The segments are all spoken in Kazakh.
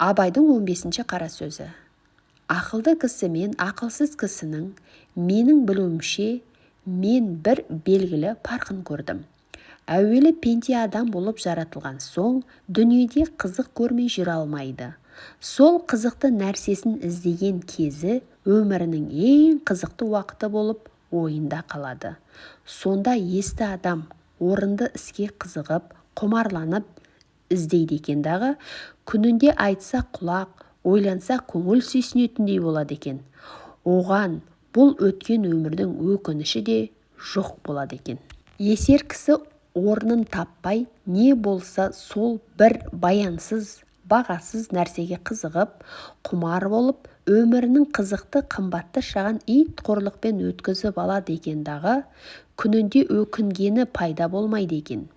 Абайдың 15-ші қара сөзі. Ақылды кісі мен ақылсыз кісінің менің білуімше мен бір белгілі парқын көрдім. Әуелі пенде адам болып жаратылған соң дүниеде қызық көрмей жүре алмайды. Сол қызықты нәрсесін іздеген кезі өмірінің ең қызықты уақыты болып ойында қалады. Сонда есті адам орынды іске қызығып, құмарланып іздейді екен дағы, күнінде айтса құлақ, ойланса көңіл сүйсінетіндей болады екен. Оған бұл өткен өмірдің өкініші де жоқ болады екен. Есер кісі орнын таппай, не болса сол бір баянсыз, бағасыз нәрсеге қызығып, құмар болып, өмірінің қызықты қымбатты шағын ит қорлықпен өткізіп алады екен дағы, күнінде өкінгені пайда болмайды екен.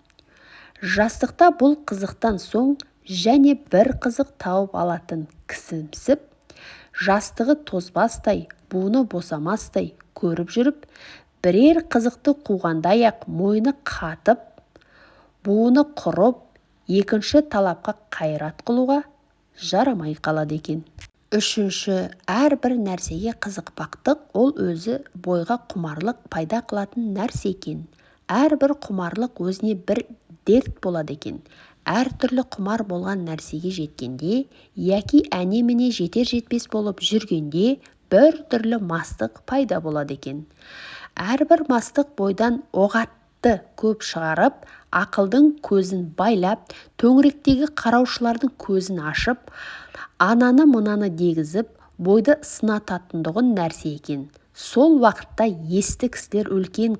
Жастықта бұл қызықтан соң және бір қызық тауып алатын кісімсіп, жастығы тозбастай, буыны босамастай көріп жүріп, бірер қызықты қуғандай-ақ мойны қатып, буыны құрып, екінші талапқа қайрат қылуға жарамай қалады екен. Үшінші, әрбір нәрсеге қызықпақтық ол өзі бойға құмарлық пайда қылатын нәрсе екен. Әрбір құмарлық өзіне бір дерт болады екен. Әртүрлі құмар болған нәрсеге жеткенде, яки әне-міне жетер-жетпес болып жүргенде бір түрлі мастық пайда болады екен. Әрбір мастық бойдан оғатты көп шығарып, ақылдың көзін байлап, төңіректегі қараушылардың көзін ашып, ананы-мынаны дегізіп, бойды сынататындығын нәрсе екен. Сол уақытта есті кісілер үлкен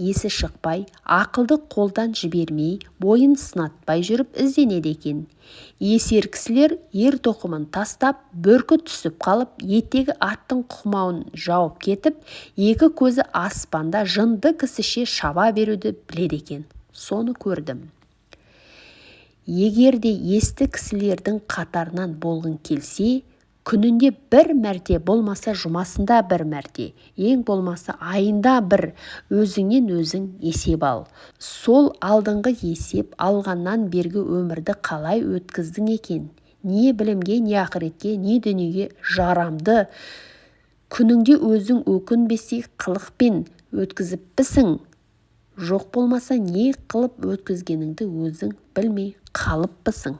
есі шықпай, ақылды қолдан жібермей, бойын сынатпай жүріп ізденеді екен. Есер кісілер ер тоқымын тастап, бүркі түсіп қалып, еттегі аттың құмауын жауып кетіп, екі көзі аспанда жынды кісіше шаба беруді біледі екен. Соны көрдім. Егер де есті кісілердің қатарынан болғың келсе, күнінде бір мәрте, болмаса жұмасында бір мәрте, ең болмаса айында бір өзіңнен өзің есеп ал. Сол алдыңғы есеп алғаннан бергі өмірді қалай өткіздің екен? Не білімге, не ақыретке, не дүниеге жарамды? Күніңде өзің өкінбестей қылықпен өткізіппісің? Жоқ болмаса не қылып өткізгеніңді өзің білмей қалыппысың?